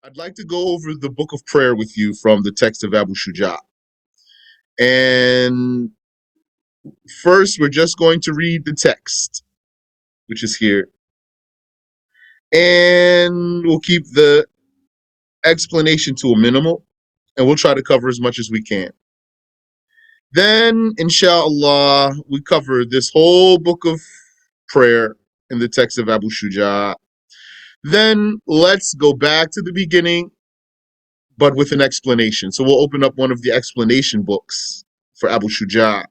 I'd like to go over the book of prayer with you from the text of Abu Shuja. And first, we're just going to read the text, which is here. And we'll keep the explanation to a minimal, and we'll try to cover as much as we can. Then, inshallah, we cover this whole book of prayer in the text of Abu Shuja. Then let's go back to the beginning, but with an explanation. So we'll open up one of the explanation books for Abu Shuja.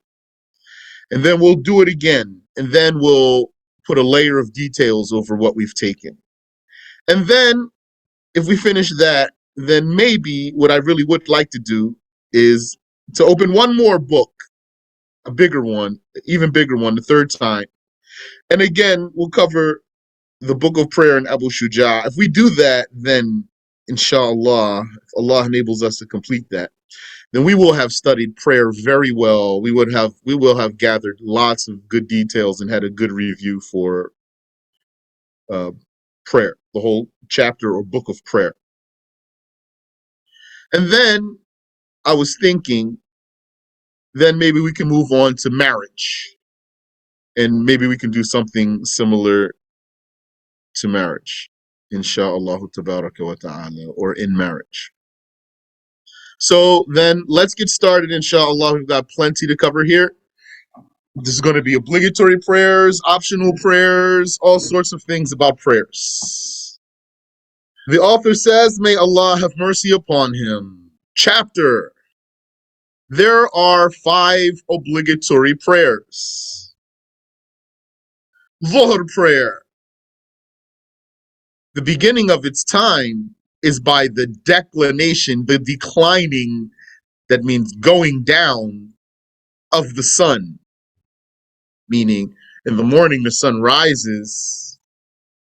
And then we'll do it again. And then we'll put a layer of details over what we've taken. And then if we finish that, then maybe what I really would like to do is to open one more book, a bigger one, even bigger one, the third time. And again, we'll cover the book of prayer in Abu Shuja. If we do that, then inshallah, if Allah enables us to complete that, then we will have studied prayer very well. We will have gathered lots of good details and had a good review for prayer, the whole chapter or book of prayer. And then I was thinking, then maybe we can move on to marriage. And maybe we can do something similar to marriage, inshallah tabaraka wa ta'ala, or in marriage. So then let's get started, inshallah. We've got plenty to cover here. This is going to be obligatory prayers, optional prayers, all sorts of things about prayers. The author says, may Allah have mercy upon him. Chapter. There are 5 obligatory prayers. Dhuhr prayer. The beginning of its time is by the declination, the declining, that means going down, of the sun. Meaning, in the morning the sun rises,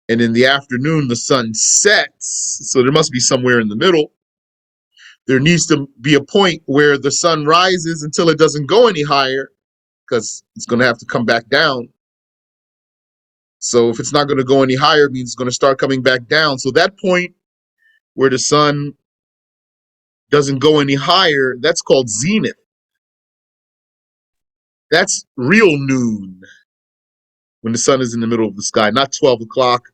and in the afternoon the sun sets. So there must be somewhere in the middle. There needs to be a point where the sun rises until it doesn't go any higher, because it's going to have to come back down. So if it's not going to go any higher, it means it's going to start coming back down. So that point where the sun doesn't go any higher, that's called zenith. That's real noon, when the sun is in the middle of the sky, not 12 o'clock.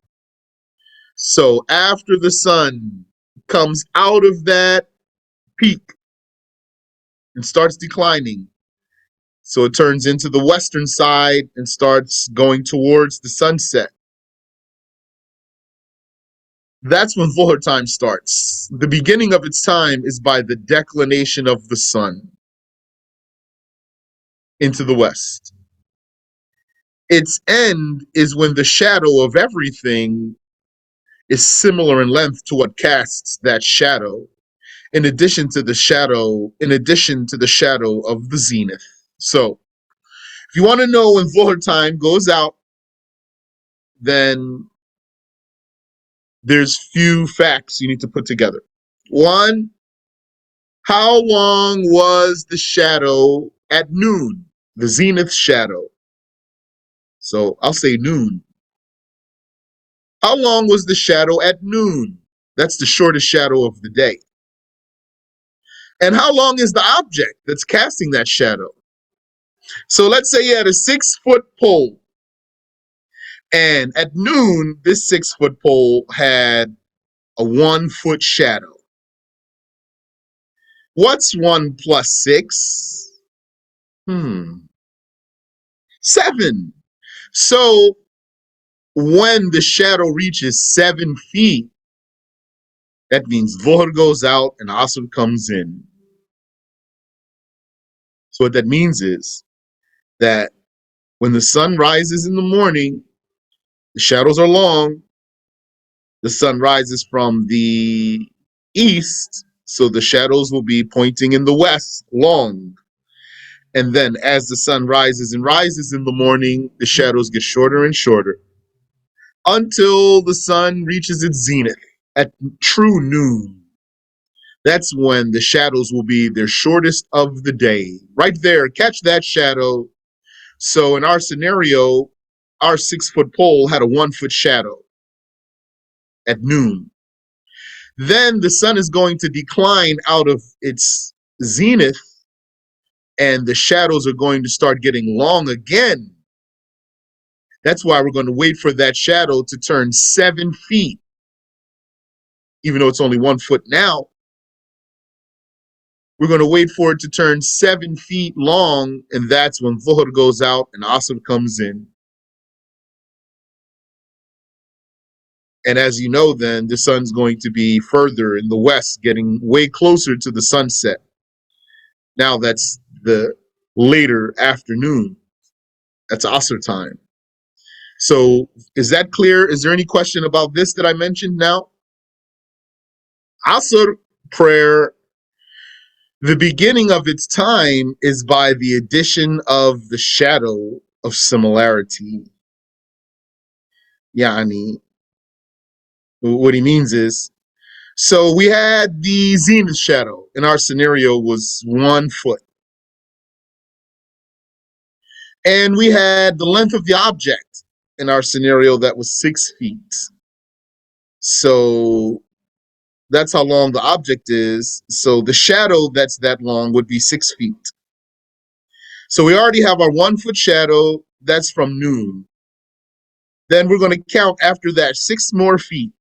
So after the sun comes out of that peak and starts declining, so it turns into the western side and starts going towards the sunset. That's when Dhuhr time starts. The beginning of its time is by the declination of the sun into the west. Its end is when the shadow of everything is similar in length to what casts that shadow, in addition to the shadow of the zenith. So, if you want to know when Dhuhr time goes out, then there's few facts you need to put together. One, how long was the shadow at noon? The zenith shadow. So I'll say noon. How long was the shadow at noon? That's the shortest shadow of the day. And how long is the object that's casting that shadow? So let's say you had a 6-foot pole. And at noon, this 6-foot pole had a 1-foot shadow. What's 1 plus 6? 7. So when the shadow reaches 7 feet, that means Dhuhr goes out and Asr comes in. So what that means is that when the sun rises in the morning, the shadows are long. The sun rises from the east, so the shadows will be pointing in the west, long. And then as the sun rises and rises in the morning, the shadows get shorter and shorter until the sun reaches its zenith at true noon. That's when the shadows will be their shortest of the day. Right there, catch that shadow. So in our scenario, our 6-foot pole had a 1-foot shadow at noon. Then the sun is going to decline out of its zenith, and the shadows are going to start getting long again. That's why we're going to wait for that shadow to turn 7 feet, even though it's only 1 foot now. We're going to wait for it to turn 7 feet long, and that's when Dhuhr goes out and Asr comes in. And as you know, then the sun's going to be further in the west, getting way closer to the sunset. Now that's the later afternoon. That's Asr time. So is that clear? Is there any question about this that I mentioned now? Asr prayer, the beginning of its time is by the addition of the shadow of similarity. Yani, what he means is, so we had the zenith shadow in our scenario was 1 foot. And we had the length of the object in our scenario that was 6 feet. So that's how long the object is. So the shadow that's that long would be 6 feet. So we already have our 1 foot shadow. That's from noon. Then we're going to count after that 6 more feet.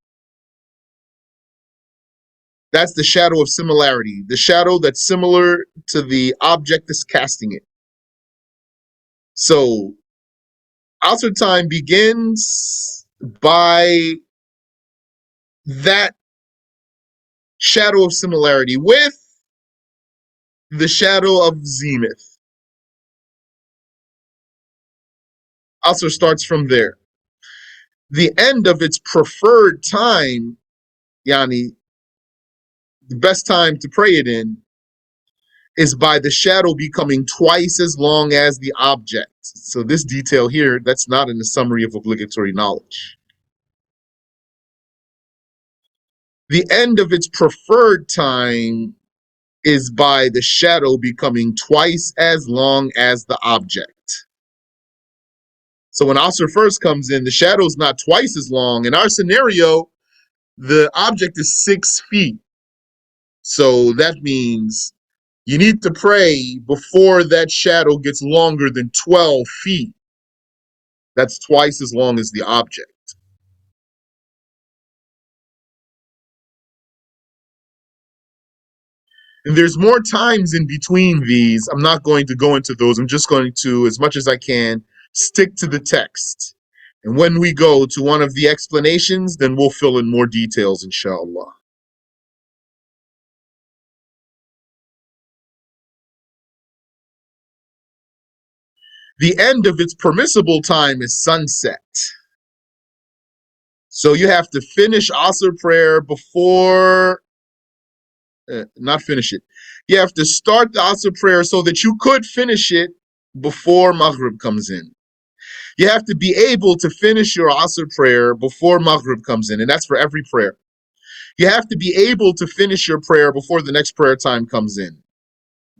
That's the shadow of similarity, the shadow that's similar to the object that's casting it. So Asr time begins by that shadow of similarity with the shadow of zenith. Asr starts from there. The end of its preferred time, yani, the best time to pray it in, is by the shadow becoming twice as long as the object. So this detail here, that's not in the summary of obligatory knowledge. The end of its preferred time is by the shadow becoming twice as long as the object. So when Asr first comes in, the shadow is not twice as long. In our scenario, the object is 6 feet. So that means you need to pray before that shadow gets longer than 12 feet. That's twice as long as the object. And there's more times in between these. I'm not going to go into those. I'm just going to, as much as I can, stick to the text. And when we go to one of the explanations, then we'll fill in more details, inshallah. The end of its permissible time is sunset. So you have to finish Asr prayer before, not finish it. You have to start the Asr prayer so that you could finish it before Maghrib comes in. You have to be able to finish your Asr prayer before Maghrib comes in, and that's for every prayer. You have to be able to finish your prayer before the next prayer time comes in.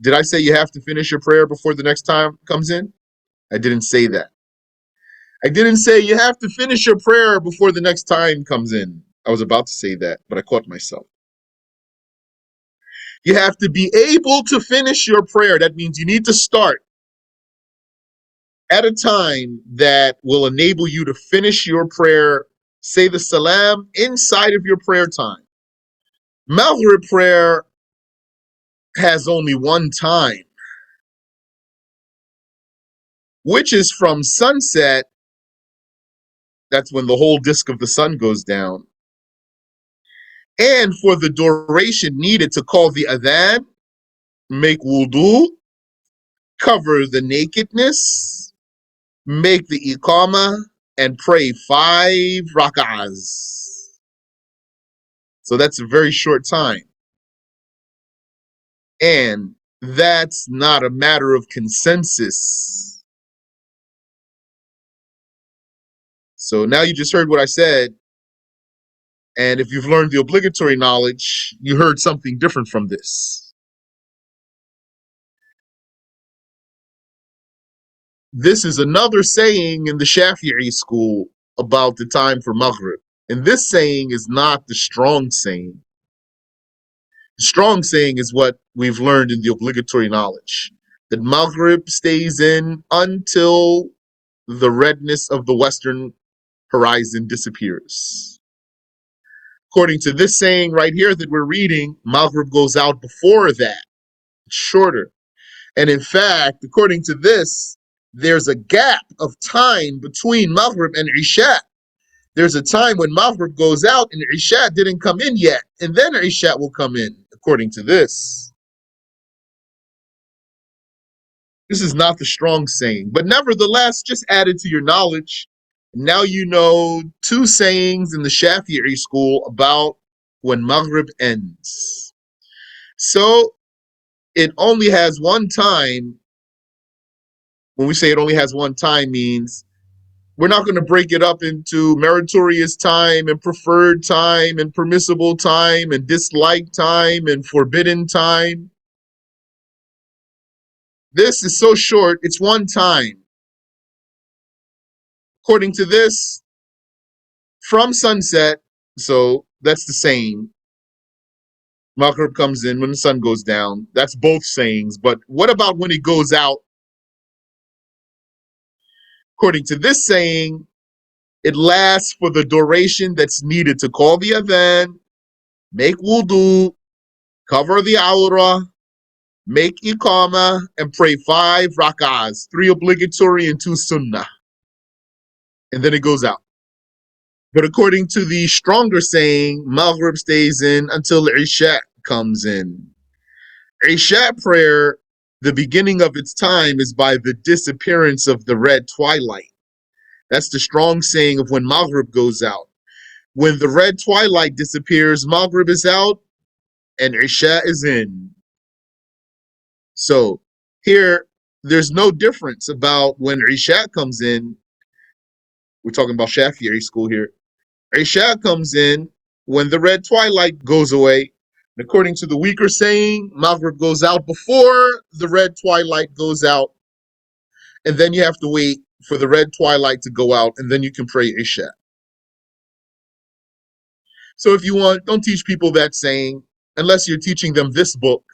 Did I say you have to finish your prayer before the next time comes in? I didn't say that. I didn't say you have to finish your prayer before the next time comes in. I was about to say that, but I caught myself. You have to be able to finish your prayer. That means you need to start at a time that will enable you to finish your prayer, say the salam inside of your prayer time. Maghrib prayer has only one time, which is from sunset. That's when the whole disk of the sun goes down. And for the duration needed to call the adhan, make wudu, cover the nakedness, make the iqamah, and pray 5 rak'ahs. So that's a very short time. And that's not a matter of consensus. So now you just heard what I said. And if you've learned the obligatory knowledge, you heard something different from this. This is another saying in the Shafi'i school about the time for Maghrib. And this saying is not the strong saying. The strong saying is what we've learned in the obligatory knowledge, that Maghrib stays in until the redness of the western horizon disappears. According to this saying right here that we're reading, Maghrib goes out before that. It's shorter. And in fact, according to this, there's a gap of time between Maghrib and Isha. There's a time when Maghrib goes out and Isha didn't come in yet, and then Isha will come in, according to this. This is not the strong saying, but nevertheless, just add it to your knowledge. Now you know two sayings in the Shafi'i school about when Maghrib ends. So it only has one time. When we say it only has one time, means we're not going to break it up into meritorious time and preferred time and permissible time and disliked time and forbidden time. This is so short, it's one time. According to this, from sunset, so that's the same. Maghrib comes in when the sun goes down. That's both sayings. But what about when it goes out? According to this saying, it lasts for the duration that's needed to call the adhan, make wudu, cover the awrah, make iqamah, and pray 5 rak'ahs, 3 obligatory and 2 sunnah. And then it goes out. But according to the stronger saying, Maghrib stays in until Isha comes in. Isha prayer, the beginning of its time is by the disappearance of the red twilight. That's the strong saying of when Maghrib goes out. When the red twilight disappears, Maghrib is out and Isha is in. So here, there's no difference about when Isha comes in. We're talking about Shafi'i school here. Isha comes in when the red twilight goes away. And according to the weaker saying, Maghrib goes out before the red twilight goes out. And then you have to wait for the red twilight to go out, and then you can pray Isha. So if you want, don't teach people that saying, unless you're teaching them this book.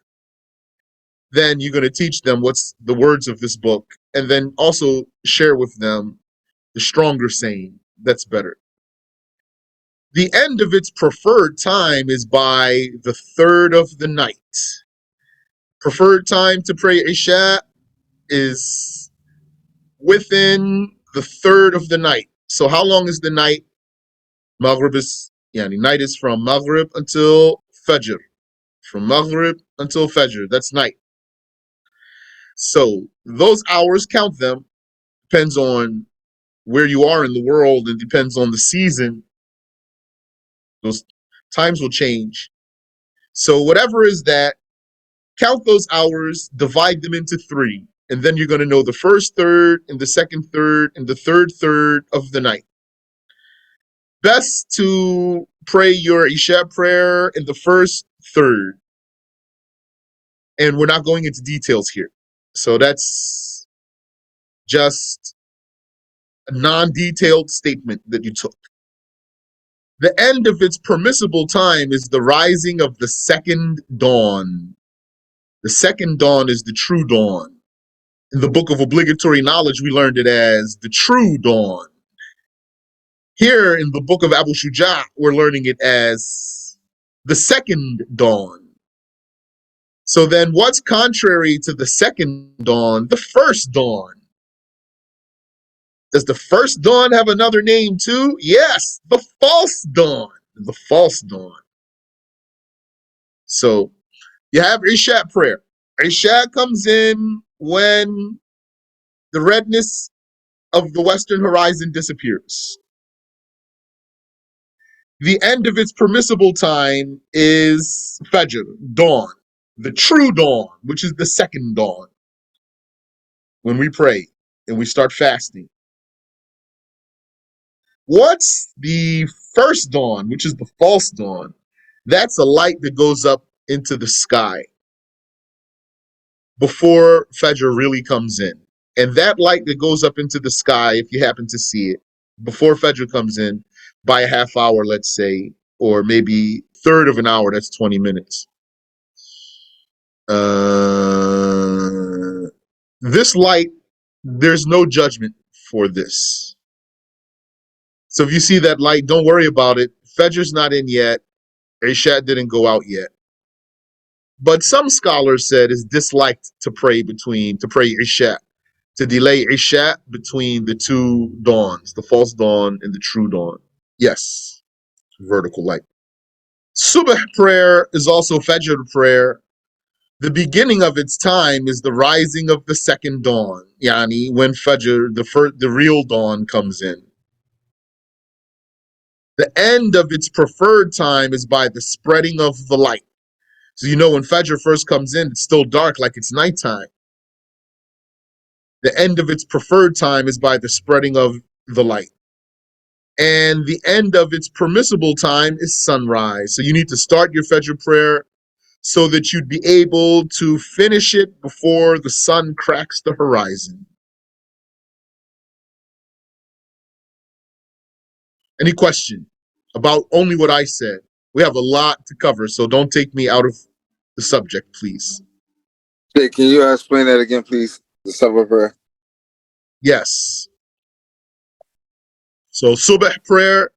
Then you're going to teach them what's the words of this book, and then also share with them the stronger saying. That's better. The end of its preferred time is by the third of the night. Preferred time to pray Isha is within the third of the night. So how long is the night? Maghrib is, night is from Maghrib until Fajr. From Maghrib until Fajr, that's night. So those hours, count them. Depends on where you are in the world and depends on the season. Those times will change. So whatever is that, count those hours, divide them into 3, and then you're going to know the first third and the second third and the third third of the night. Best to pray your Isha prayer in the first third. And we're not going into details here. So that's just a non-detailed statement that you took. The end of its permissible time is the rising of the second dawn. The second dawn is the true dawn. In the book of obligatory knowledge, we learned it as the true dawn. Here in the book of Abu Shuja', we're learning it as the second dawn. So then what's contrary to the second dawn? The first dawn. Does the first dawn have another name too? Yes, the false dawn. The false dawn. So you have Isha prayer. Isha comes in when the redness of the western horizon disappears. The end of its permissible time is Fajr, dawn, the true dawn, which is the second dawn. When we pray and we start fasting. What's the first dawn, which is the false dawn? That's a light that goes up into the sky before Fajr really comes in. And that light that goes up into the sky, if you happen to see it, before Fajr comes in, by a half hour, let's say, or maybe third of an hour, that's 20 minutes. This light, there's no judgment for this. So if you see that light, don't worry about it. Fajr's not in yet. Isha didn't go out yet. But some scholars said it's disliked to pray Isha, to delay Isha between the two dawns, the false dawn and the true dawn. Yes, vertical light. Subh prayer is also Fajr prayer. The beginning of its time is the rising of the second dawn, yani when Fajr, the real dawn, comes in. The end of its preferred time is by the spreading of the light. So you know when Fajr first comes in, it's still dark, like it's nighttime. The end of its preferred time is by the spreading of the light. And the end of its permissible time is sunrise. So you need to start your Fajr prayer so that you'd be able to finish it before the sun cracks the horizon. Any question about only what I said? We have a lot to cover, so don't take me out of the subject, please. Okay, can you explain that again, please? The Subh prayer. Yes. So Subh prayer,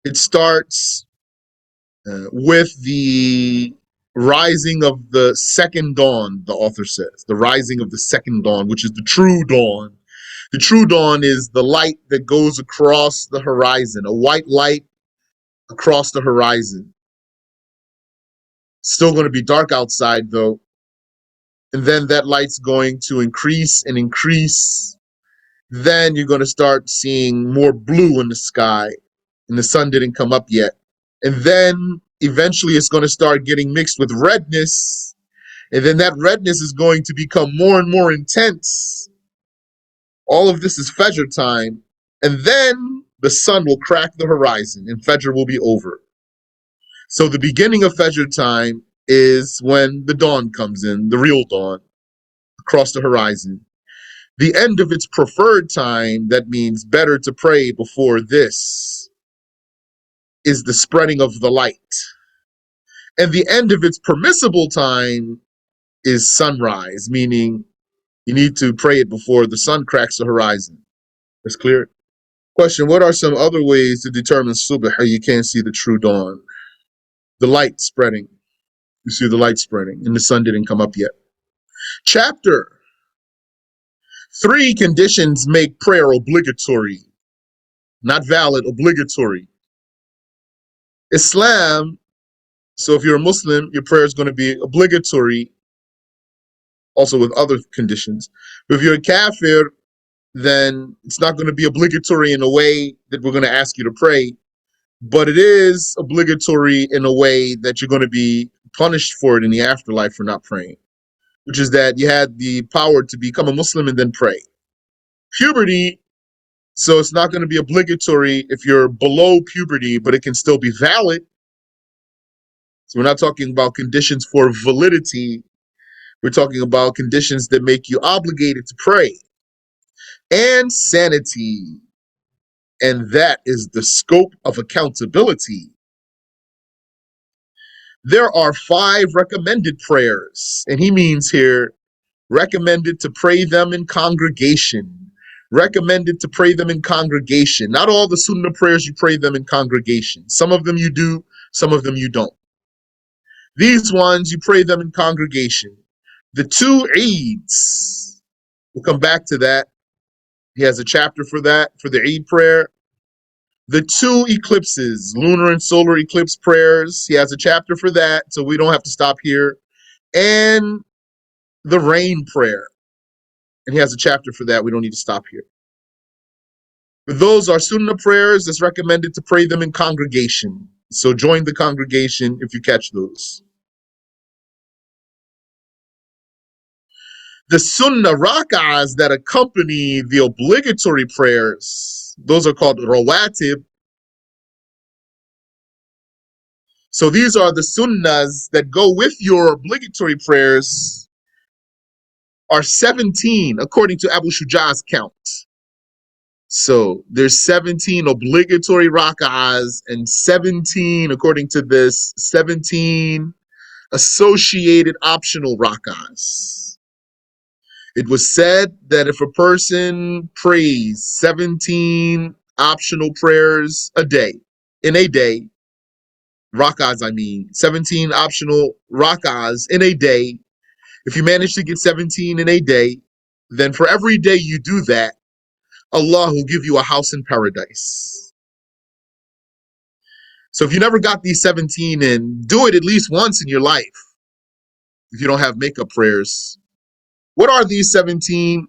it starts with the rising of the second dawn, the author says. The rising of the second dawn, which is the true dawn. The true dawn is the light that goes across the horizon, a white light across the horizon. Still going to be dark outside, though. And then that light's going to increase and increase. Then you're going to start seeing more blue in the sky, and the sun didn't come up yet. And then eventually it's going to start getting mixed with redness, and then that redness is going to become more and more intense. All of this is Fajr time, and then the sun will crack the horizon and Fajr will be over. So the beginning of Fajr time is when the dawn comes in, the real dawn, across the horizon. The end of its preferred time, that means better to pray before this, is the spreading of the light. And the end of its permissible time is sunrise, meaning you need to pray it before the sun cracks the horizon. That's clear? Question, what are some other ways to determine subh how you can't see the true dawn? The light spreading. You see the light spreading and the sun didn't come up yet. Chapter 3 conditions make prayer obligatory. Not valid, obligatory. Islam, so if you're a Muslim, your prayer is going to be obligatory, also with other conditions. But if you're a kafir, then it's not going to be obligatory in a way that we're going to ask you to pray, but it is obligatory in a way that you're going to be punished for it in the afterlife for not praying, which is that you had the power to become a Muslim and then pray. Puberty, so it's not going to be obligatory if you're below puberty, but it can still be valid. So we're not talking about conditions for validity. We're talking about conditions that make you obligated to pray. And sanity. And that is the scope of accountability. There are 5 recommended prayers. And he means here, recommended to pray them in congregation. Recommended to pray them in congregation. Not all the Sunnah prayers you pray them in congregation. Some of them you do, some of them you don't. These ones, you pray them in congregation. The 2 Eids, we'll come back to that. He has a chapter for that, for the Eid prayer. The 2 eclipses, lunar and solar eclipse prayers, he has a chapter for that, so we don't have to stop here. And the rain prayer, and he has a chapter for that. We don't need to stop here. But those are Sunnah prayers. It's recommended to pray them in congregation. So join the congregation if you catch those. The Sunnah rak'ahs that accompany the obligatory prayers, those are called rawatib. So these are the sunnahs that go with your obligatory prayers, are 17 according to Abu Shuja''s count. So there's 17 obligatory rak'ahs and 17, according to this, 17 associated optional rak'ahs. It was said that if a person prays 17 optional prayers in a day, rak'ahs I mean, 17 optional rak'ahs in a day, if you manage to get 17 in a day, then for every day you do that, Allah will give you a house in paradise. So if you never got these 17 in, do it at least once in your life if you don't have makeup prayers. What are these 17?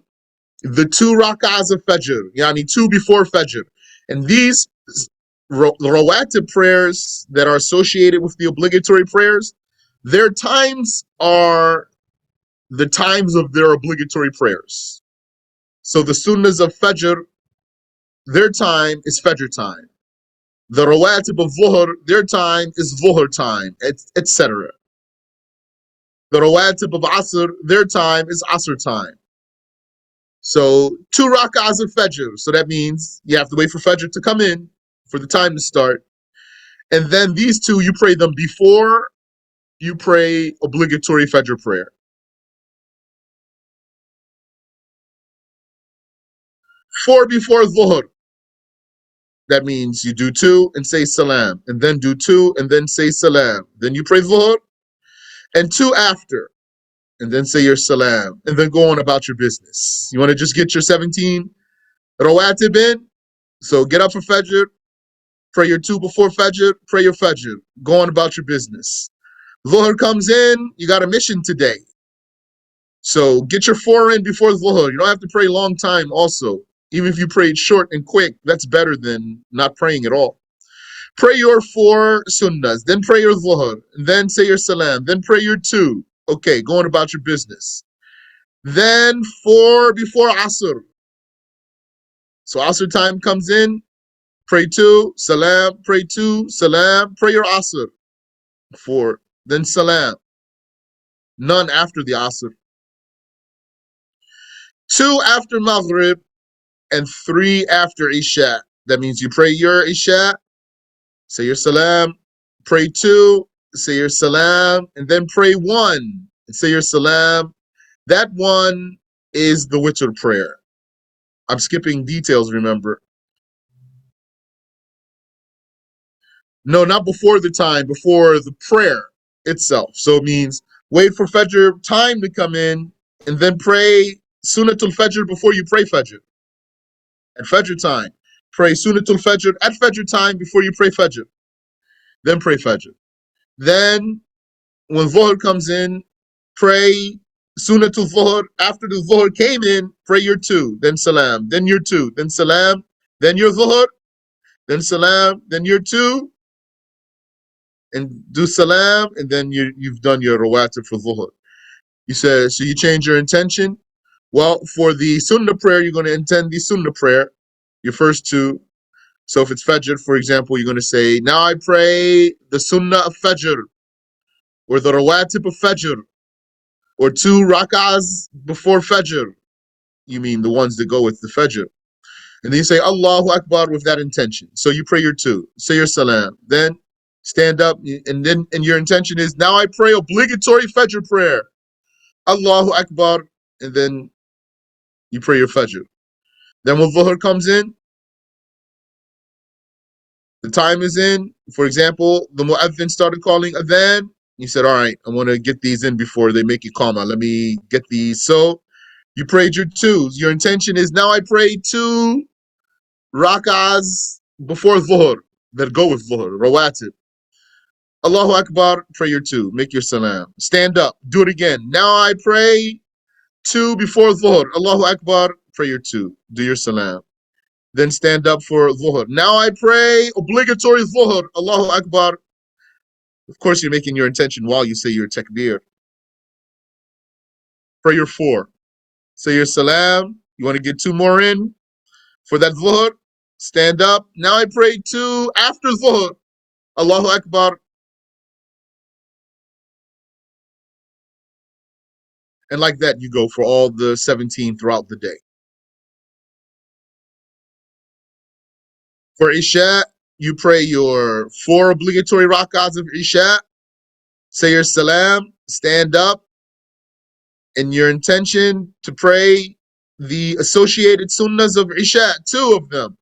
The 2 rak'ahs of Fajr, yani 2 before Fajr. And these rawatib prayers that are associated with the obligatory prayers, their times are the times of their obligatory prayers. So the sunnahs of Fajr, their time is Fajr time. The rawatib of Dhuhr, their time is Dhuhr time, etc. The rawatib of Asr, their time is Asr time. So 2 rak'ahs of Fajr. So that means you have to wait for Fajr to come in, for the time to start. And then these 2, you pray them before you pray obligatory Fajr prayer. 4 before Dhuhr. That means you do 2 and say salam, and then do 2 and then say salam. Then you pray Dhuhr, and 2 after, and then say your salam, and then go on about your business. You want to just get your 17 rawatib in? So get up for Fajr, pray your 2 before Fajr, pray your Fajr, go on about your business. Dhuhr comes in, you got a mission today. So get your 4 in before Dhuhr. You don't have to pray a long time also. Even if you prayed short and quick, that's better than not praying at all. Pray your 4 sunnahs, then pray your Dhuhr, then say your salam, then pray your 2. Okay, going about your business. Then 4 before Asr. So Asr time comes in, pray 2, salam, pray 2, salam, pray your Asr. 4, then salam. None after the Asr. 2 after Maghrib, and 3 after Isha. That means you pray your Isha, say your salam, pray 2, say your salam, and then pray 1 and say your salam. That one is the witr prayer. I'm skipping details, remember. No, not before the time, before the prayer itself. So it means wait for Fajr time to come in and then pray Sunnatul Fajr before you pray Fajr. At Fajr time, pray Sunnatul Fajr at Fajr time before you pray Fajr. Then pray Fajr. Then when Dhuhr comes in, pray Sunnatul Dhuhr. After the Dhuhr came in, pray your 2, then Salam, then your 2, then Salam, then your Dhuhr, then Salam, then your 2, and do Salam, and then you've done your Rawatib for Dhuhr. You said, so you change your intention? Well, for the Sunnah prayer, you're going to intend the Sunnah prayer, your first 2. So if it's Fajr, for example, you're going to say, now I pray the Sunnah of Fajr, or the Rawatib of Fajr, or 2 rak'ahs before Fajr. You mean the ones that go with the Fajr. And then you say Allahu Akbar with that intention. So you pray your 2, say your salam, then stand up, and your intention is, now I pray obligatory Fajr prayer. Allahu Akbar, and then you pray your Fajr. Then when Dhuhr comes in, the time is in. For example, the Mu'adhin started calling Adhan. You said, all right, I want to get these in before they make it Qama. Let me get these. So you prayed your 2s. Your intention is, now I pray 2 rak'ahs before Dhuhr that go with Dhuhr, Rawatib. Allahu Akbar, pray your 2, make your salam. Stand up, do it again. Now I pray 2 before Dhuhr. Allahu Akbar, pray your 2, do your salam. Then stand up for Dhuhr. Now I pray obligatory Dhuhr. Allahu Akbar. Of course, you're making your intention while you say your takbir. Pray your 4. Say your salam. You want to get 2 more in for that Dhuhr? Stand up. Now I pray 2 after Dhuhr. Allahu Akbar. And like that, you go for all the 17 throughout the day. For Isha, you pray your 4 obligatory rak'ahs of Isha. say your salam, stand up, and your intention to pray the associated sunnahs of Isha, 2 of them.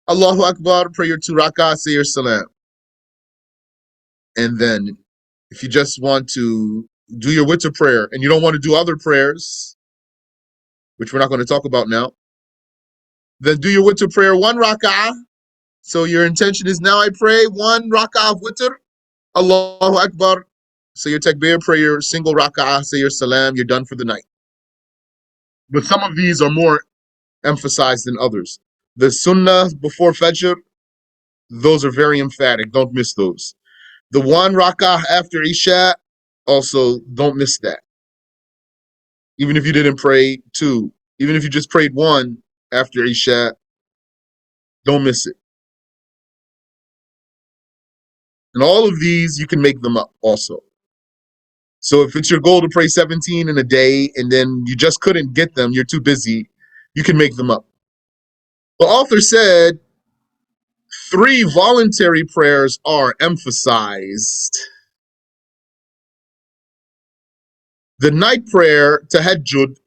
Allahu Akbar, pray your 2 rak'ah, say your salam. And then if you just want to do your witr prayer and you don't want to do other prayers, which we're not going to talk about now, then do your witr prayer 1 rak'ah. So your intention is, now I pray 1 rak'ah of witr, Allahu Akbar. So your takbir, pray your single rak'ah, say your salam, you're done for the night. But some of these are more emphasized than others. The sunnah before Fajr, those are very emphatic. Don't miss those. The 1 rak'ah after Isha, also don't miss that. Even if you didn't pray 2, even if you just prayed 1 after Isha, don't miss it. And all of these, you can make them up also. So if it's your goal to pray 17 in a day and then you just couldn't get them, you're too busy, you can make them up. The author said 3 voluntary prayers are emphasized. The night prayer, tahajjud,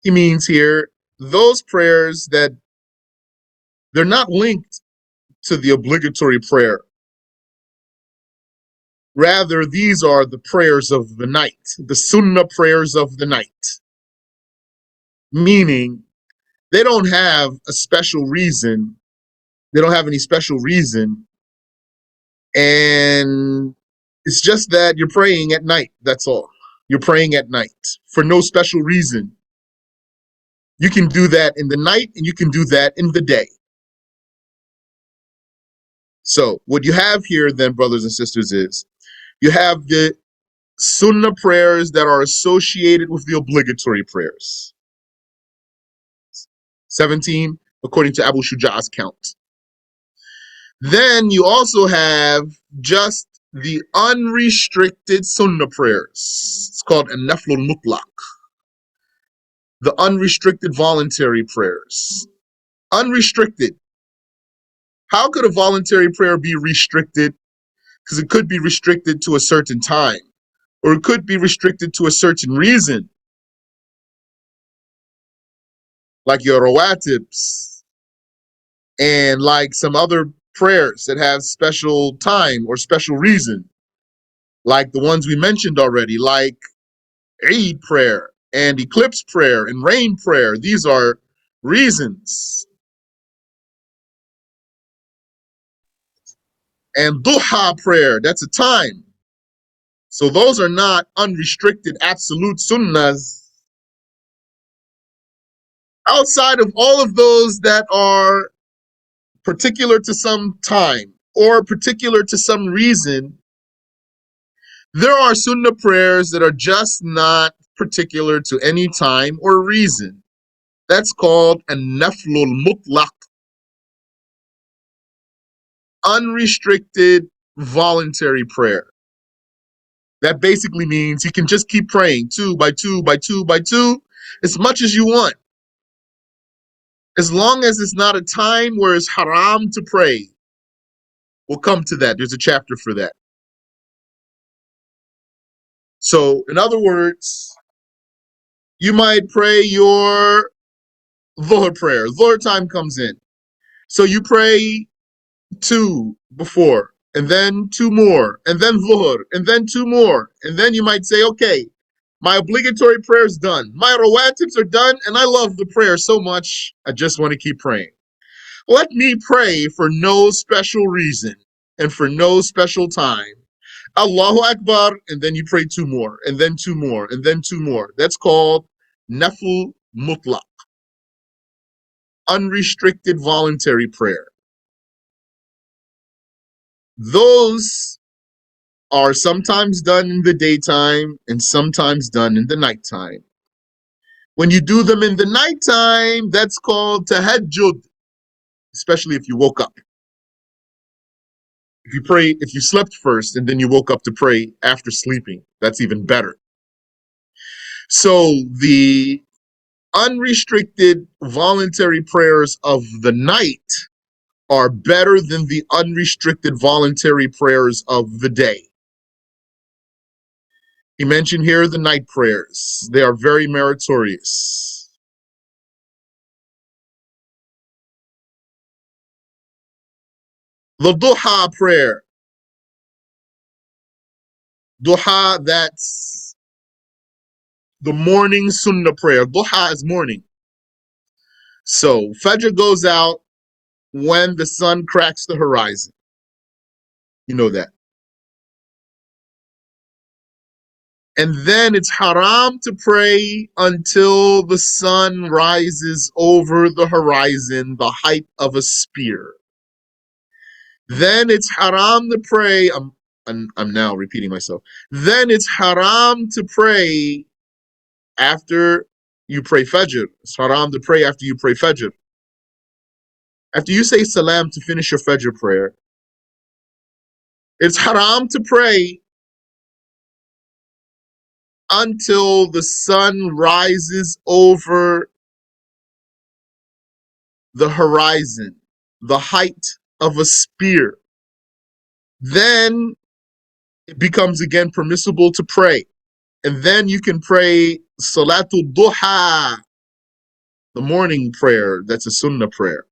he means here those prayers that they're not linked to the obligatory prayer. Rather, these are the prayers of the night, the sunnah prayers of the night. Meaning, they don't have a special reason. They don't have any special reason. And it's just that you're praying at night. That's all. You're praying at night for no special reason. You can do that in the night and you can do that in the day. So what you have here then, brothers and sisters, is you have the sunnah prayers that are associated with the obligatory prayers. 17, according to Abu Shuja''s count. Then you also have just the unrestricted sunnah prayers. It's called an-naflul mutlaq. The unrestricted voluntary prayers. Unrestricted. How could a voluntary prayer be restricted? Because it could be restricted to a certain time, or it could be restricted to a certain reason, like your rawatibs, and like some other prayers that have special time or special reason, like the ones we mentioned already, like Eid prayer and eclipse prayer and rain prayer. These are reasons. And Duha prayer, that's a time. So those are not unrestricted absolute sunnahs. Outside of all of those that are particular to some time or particular to some reason, there are sunnah prayers that are just not particular to any time or reason. That's called a naflul mutlaq, unrestricted voluntary prayer. That basically means you can just keep praying 2 by 2 by 2 by 2 as much as you want. As long as it's not a time where it's haram to pray. We'll come to that. There's a chapter for that. So, in other words, you might pray your Dhuhr prayer. Dhuhr time comes in. So you pray 2 before, and then 2 more, and then Dhuhr, and then 2 more. And then you might say, okay, my obligatory prayer is done. My rawatibs are done, and I love the prayer so much, I just want to keep praying. Let me pray for no special reason and for no special time. Allahu Akbar, and then you pray 2 more, and then 2 more, and then 2 more. That's called nafl mutlaq, unrestricted voluntary prayer. Those are sometimes done in the daytime and sometimes done in the nighttime. When you do them in the nighttime, that's called tahajjud, especially if you woke up. If you slept first and then you woke up to pray after sleeping, that's even better. So the unrestricted voluntary prayers of the night are better than the unrestricted voluntary prayers of the day. He mentioned here the night prayers. They are very meritorious. The Duha prayer. Duha, that's the morning Sunnah prayer. Duha is morning. So Fajr goes out when the sun cracks the horizon. You know that. And then it's haram to pray until the sun rises over the horizon, the height of a spear. Then it's haram to pray. I'm now repeating myself. Then it's haram to pray after you pray Fajr. It's haram to pray after you pray Fajr. After you say salam to finish your Fajr prayer, it's haram to pray until the sun rises over the horizon, the height of a spear. Then it becomes again permissible to pray. And then you can pray Salatul Duha, the morning prayer. That's a Sunnah prayer.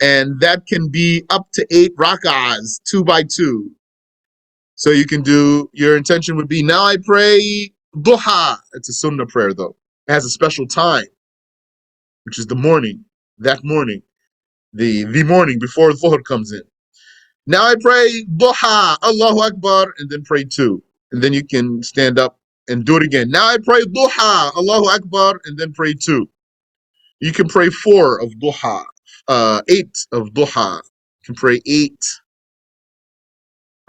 And that can be up to 8 rak'ahs, 2 by 2. So you can do, your intention would be, now I pray Duha. It's a Sunnah prayer though. It has a special time, which is the morning, that morning, the morning before Dhuhr comes in. Now I pray Duha, Allahu Akbar, and then pray 2. And then you can stand up and do it again. Now I pray Duha, Allahu Akbar, and then pray 2. You can pray 4 of Duha, 8 of Duha. You can pray 8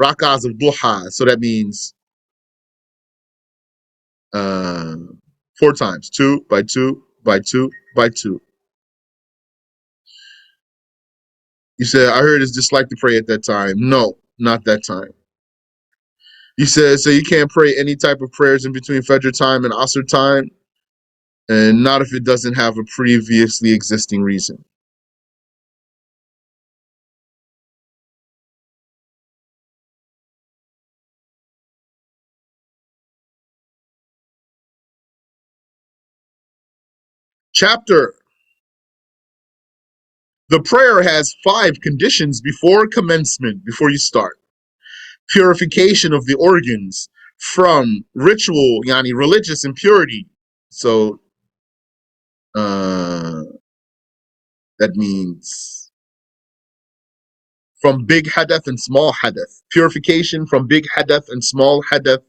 rak'ahs of Duha. So that means 4 times, 2 by 2 by 2 by 2. You said, I heard it's disliked to pray at that time. No, not that time. You said, so you can't pray any type of prayers in between Fajr time and Asr time, and not if it doesn't have a previously existing reason. Chapter. The prayer has 5 conditions before commencement, before you start. Purification of the organs from ritual, yani religious impurity. So that means from big hadath and small hadath. Purification from big hadath and small hadath.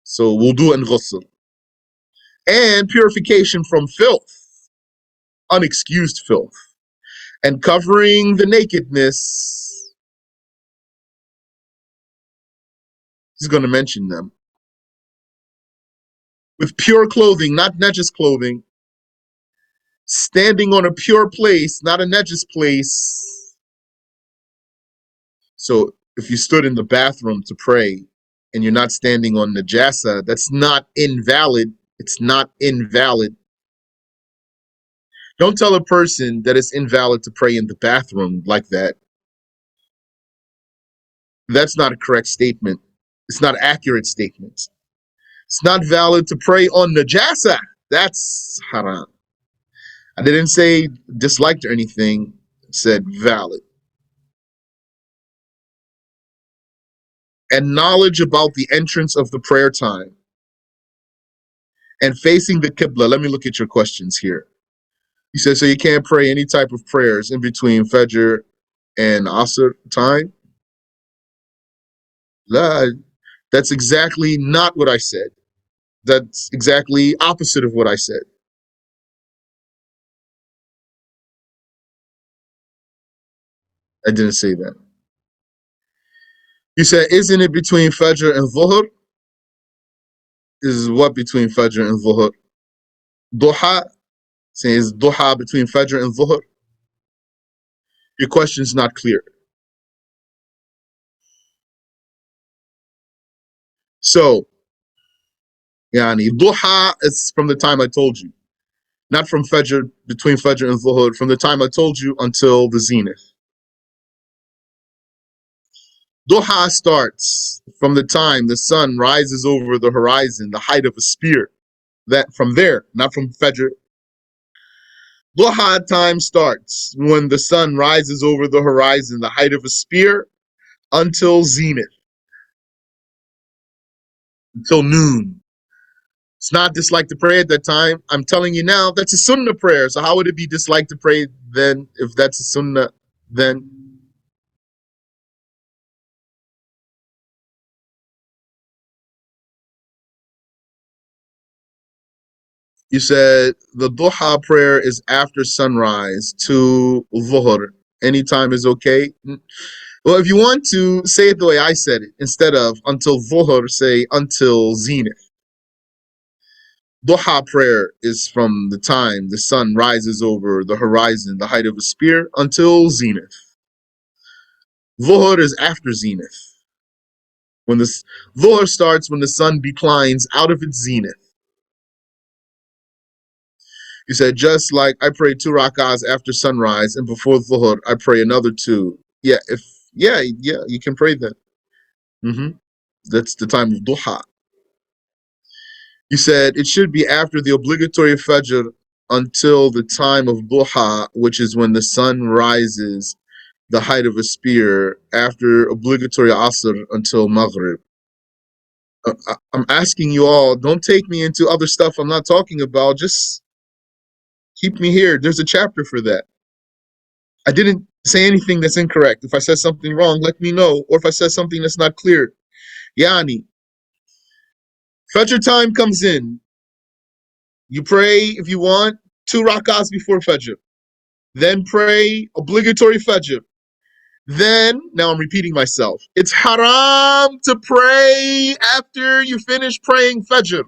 So wudu and ghusl. And purification from filth, unexcused filth. And covering the nakedness. He's going to mention them. With pure clothing, not najis clothing. Standing on a pure place, not a najis place. So if you stood in the bathroom to pray and you're not standing on najasa, that's not invalid. It's not invalid. Don't tell a person that it's invalid to pray in the bathroom like that. That's not a correct statement. It's not an accurate statement. It's not valid to pray on najasa. That's haram. I didn't say disliked or anything. It said valid. And knowledge about the entrance of the prayer time and facing the Qibla. Let me look at your questions here. You said, so you can't pray any type of prayers in between Fajr and Asr time? La, that's exactly not what I said. That's exactly opposite of what I said. I didn't say that. You said, isn't it between Fajr and Dhuhr? Is what between Fajr and Dhuhr? Duha? Saying is Duha between Fajr and Dhuhr? Your question is not clear. So, yani, Duha is from the time I told you. Not from Fajr, between Fajr and Dhuhr, from the time I told you until the zenith. Duha starts from the time the sun rises over the horizon, the height of a spear. That from there, not from Fajr. Duha time starts when the sun rises over the horizon, the height of a spear, until zenith, until noon. It's not disliked to pray at that time. I'm telling you now, that's a sunnah prayer. So how would it be disliked to pray then if that's a sunnah then? You said the duha prayer is after sunrise to dhuhr. Anytime is okay. Well, if you want to say it the way I said it, instead of until dhuhr, say until zenith. Duha prayer is from the time the sun rises over the horizon, the height of a spear, until zenith. Dhuhr is after zenith. When the dhuhr starts when the sun declines out of its zenith. You said, just like I pray 2 rak'ahs after sunrise and before dhuhr, I pray another 2. Yeah, you can pray that. That's the time of duha. You said it should be after the obligatory fajr until the time of duha, which is when the sun rises the height of a spear, after obligatory asr until maghrib. I'm asking you all, don't take me into other stuff I'm not talking about. Just keep me here. There's a chapter for that. I didn't say anything that's incorrect. If I said something wrong, let me know. Or if I said something that's not clear. Yani, Fajr time comes in. You pray, if you want, 2 rak'ahs before Fajr. Then pray obligatory Fajr. Then, now I'm repeating myself, it's haram to pray after you finish praying Fajr.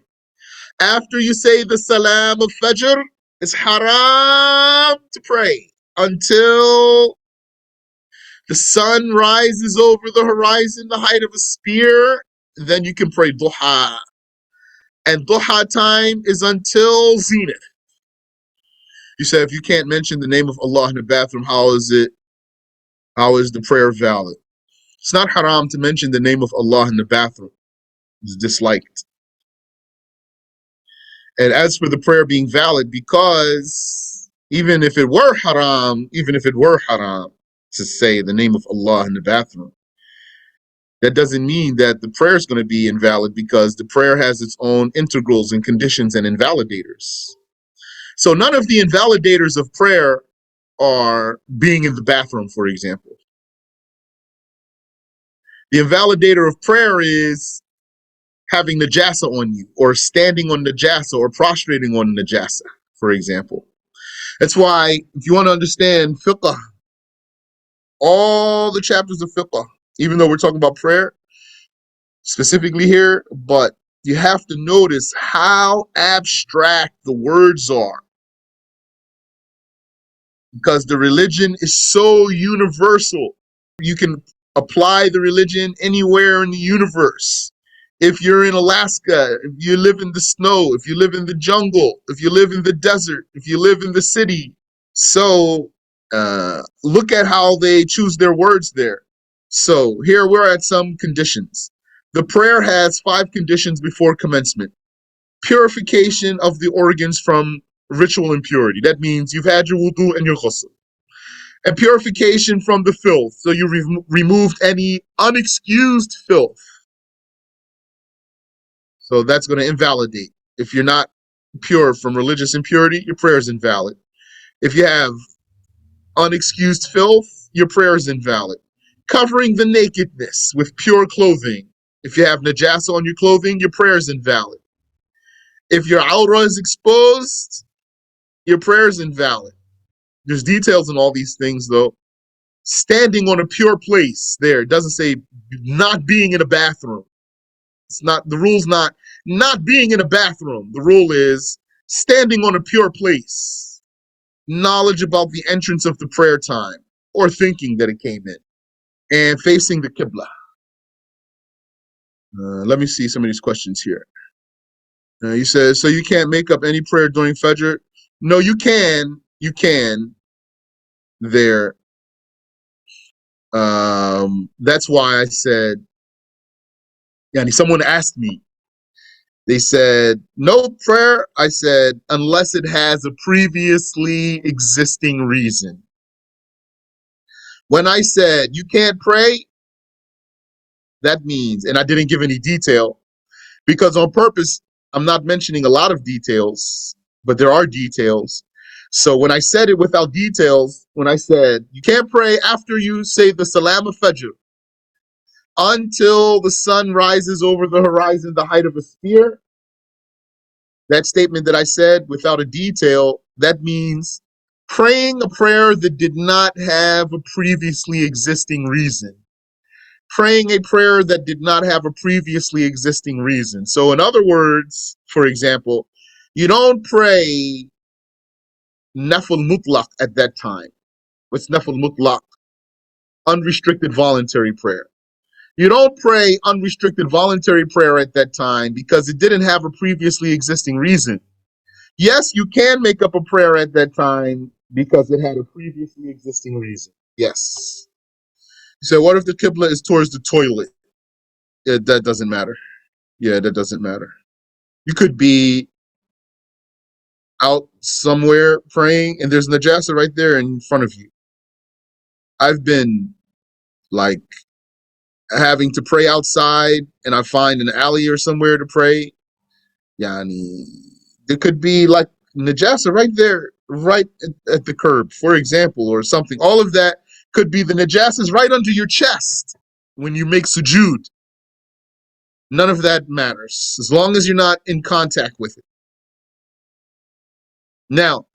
After you say the salam of Fajr, it's haram to pray until the sun rises over the horizon, the height of a spear. Then you can pray duha. And duha time is until zenith. You said if you can't mention the name of Allah in the bathroom, how is the prayer valid? It's not haram to mention the name of Allah in the bathroom. It's disliked. And as for the prayer being valid, because even if it were haram to say the name of Allah in the bathroom, that doesn't mean that the prayer is going to be invalid, because the prayer has its own integrals and conditions and invalidators. So none of the invalidators of prayer are being in the bathroom, for example. The invalidator of prayer is having najasa on you, or standing on najasa, or prostrating on najasa, for example. That's why, if you want to understand fiqh, all the chapters of fiqh, even though we're talking about prayer specifically here, but you have to notice how abstract the words are, because the religion is so universal. You can apply the religion anywhere in the universe. If you're in Alaska, if you live in the snow, if you live in the jungle, if you live in the desert, if you live in the city. So look at how they choose their words there. So here we're at some conditions. The prayer has 5 conditions before commencement. Purification of the organs from ritual impurity. That means you've had your wudu and your ghusl. And purification from the filth. So you removed any unexcused filth. So that's going to invalidate. If you're not pure from religious impurity, your prayer is invalid. If you have unexcused filth, your prayer is invalid. Covering the nakedness with pure clothing. If you have najasa on your clothing, your prayer is invalid. If your awrah is exposed, your prayer is invalid. There's details in all these things, though. Standing on a pure place, there, it doesn't say not being in a bathroom. It's not, the rule's not being in a bathroom. The rule is standing on a pure place. Knowledge about the entrance of the prayer time, or thinking that it came in, and facing the Qibla. Let me see some of these questions here. You said, so you can't make up any prayer during Fajr? No, you can. You can there. That's why I said, yeah, someone asked me, they said, no prayer. I said, unless it has a previously existing reason. When I said you can't pray, that means, and I didn't give any detail because on purpose, I'm not mentioning a lot of details, but there are details. So when I said it without details, when I said you can't pray after you say the Salam of Fajr until the sun rises over the horizon, the height of a spear, that statement that I said without a detail, that means praying a prayer that did not have a previously existing reason. Praying a prayer that did not have a previously existing reason. So, in other words, for example, you don't pray nafil mutlaq at that time. What's nafil mutlaq? Unrestricted voluntary prayer. You don't pray unrestricted voluntary prayer at that time because it didn't have a previously existing reason. Yes, you can make up a prayer at that time because it had a previously existing reason. Yes. So, what if the qibla is towards the toilet? That doesn't matter. Yeah, that doesn't matter. You could be out somewhere praying and there's najasa right there in front of you. I've been like having to pray outside and I find an alley or somewhere to pray. Yani, there could be like najasa right there, right at the curb, for example, or something. All of that could be the najasas right under your chest when you make sujood. None of that matters as long as you're not in contact with it. Now,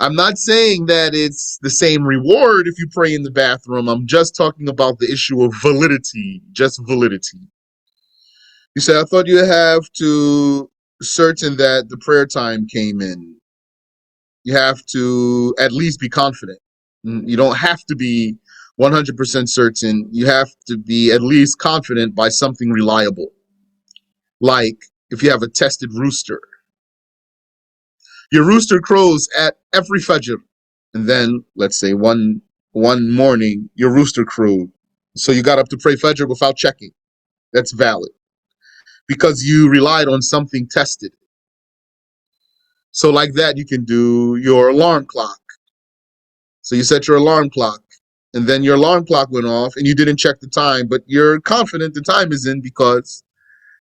I'm not saying that it's the same reward if you pray in the bathroom. I'm just talking about the issue of validity, just validity. You said, I thought you have to certain that the prayer time came in. You have to at least be confident. You don't have to be 100% certain. You have to be at least confident by something reliable. Like if you have a tested rooster. Your rooster crows at every Fajr. And then, let's say, one morning, your rooster crowed. So you got up to pray Fajr without checking. That's valid. Because you relied on something tested. So like that, you can do your alarm clock. So you set your alarm clock. And then your alarm clock went off and you didn't check the time, but you're confident the time is in because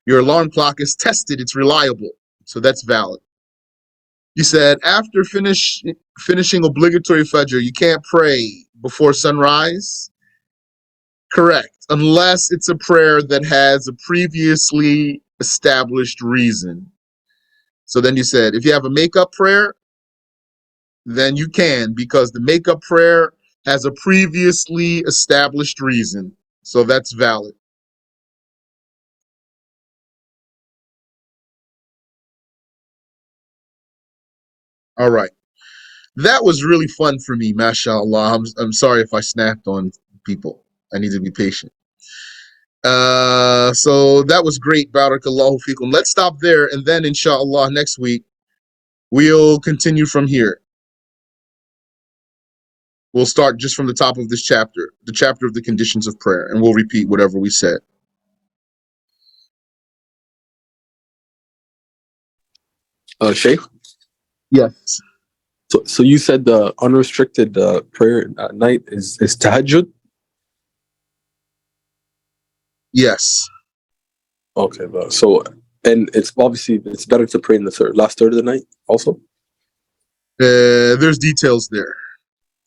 your alarm clock is tested, it's reliable. So that's valid. You said after finishing obligatory Fajr, you can't pray before sunrise? Correct. Unless it's a prayer that has a previously established reason. So then you said, if you have a make-up prayer, then you can, because the make-up prayer has a previously established reason. So that's valid. All right. That was really fun for me, mashallah. I'm sorry if I snapped on people. I need to be patient. So that was great. Barakallahu fikum. Let's stop there, and then inshallah next week we'll continue from here. We'll start just from the top of this chapter, the chapter of the conditions of prayer, and we'll repeat whatever we said. Sheikh, Yes. so you said the unrestricted prayer at night is tahajjud? Yes. Okay, so and it's obviously it's better to pray in the last third of the night also? There's details there.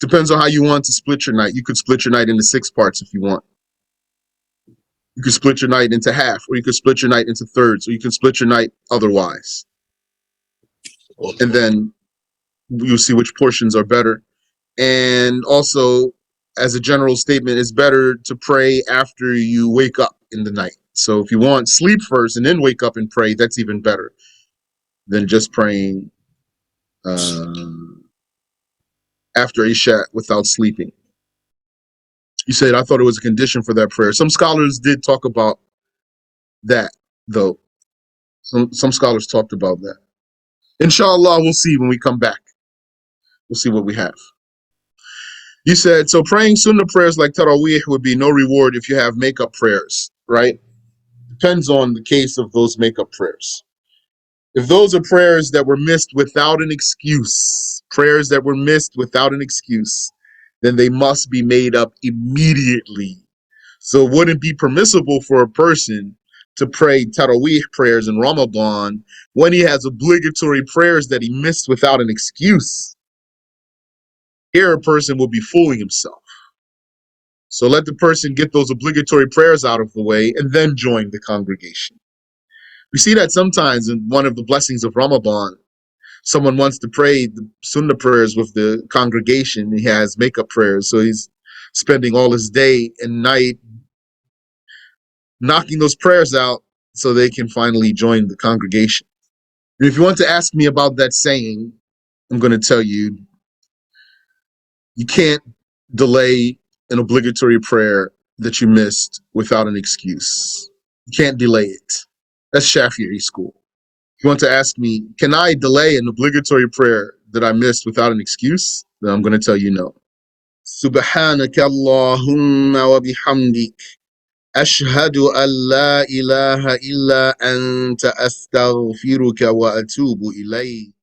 Depends on how you want to split your night. You could split your night into 6 parts if you want. You could split your night into half, or you could split your night into thirds, or you can split your night otherwise. Okay. And then you'll see which portions are better. And also, as a general statement, it's better to pray after you wake up in the night. So if you want, sleep first and then wake up and pray. That's even better than just praying after Isha without sleeping. You said, I thought it was a condition for that prayer. Some scholars did talk about that, though. Some scholars talked about that. Inshallah, we'll see when we come back. We'll see what we have. You said, so praying Sunnah prayers like Taraweeh would be no reward if you have makeup prayers, right? Depends on the case of those makeup prayers. If those are prayers that were missed without an excuse, then they must be made up immediately. So it wouldn't be permissible for a person to pray Taraweeh prayers in Ramadan when he has obligatory prayers that he missed without an excuse. Here a person will be fooling himself. So let the person get those obligatory prayers out of the way and then join the congregation. We see that sometimes in one of the blessings of Ramadan, someone wants to pray the Sunnah prayers with the congregation. He has makeup prayers, so he's spending all his day and night knocking those prayers out so they can finally join the congregation. And if you want to ask me about that saying, I'm going to tell you, you can't delay an obligatory prayer that you missed without an excuse. You can't delay it. That's Shafi'i school. If you want to ask me, can I delay an obligatory prayer that I missed without an excuse? Then I'm going to tell you no. Subhanaka Allahumma wa bihamdik. Ashhadu an la ilaha illa anta astaghfiruka wa atubu ilayk.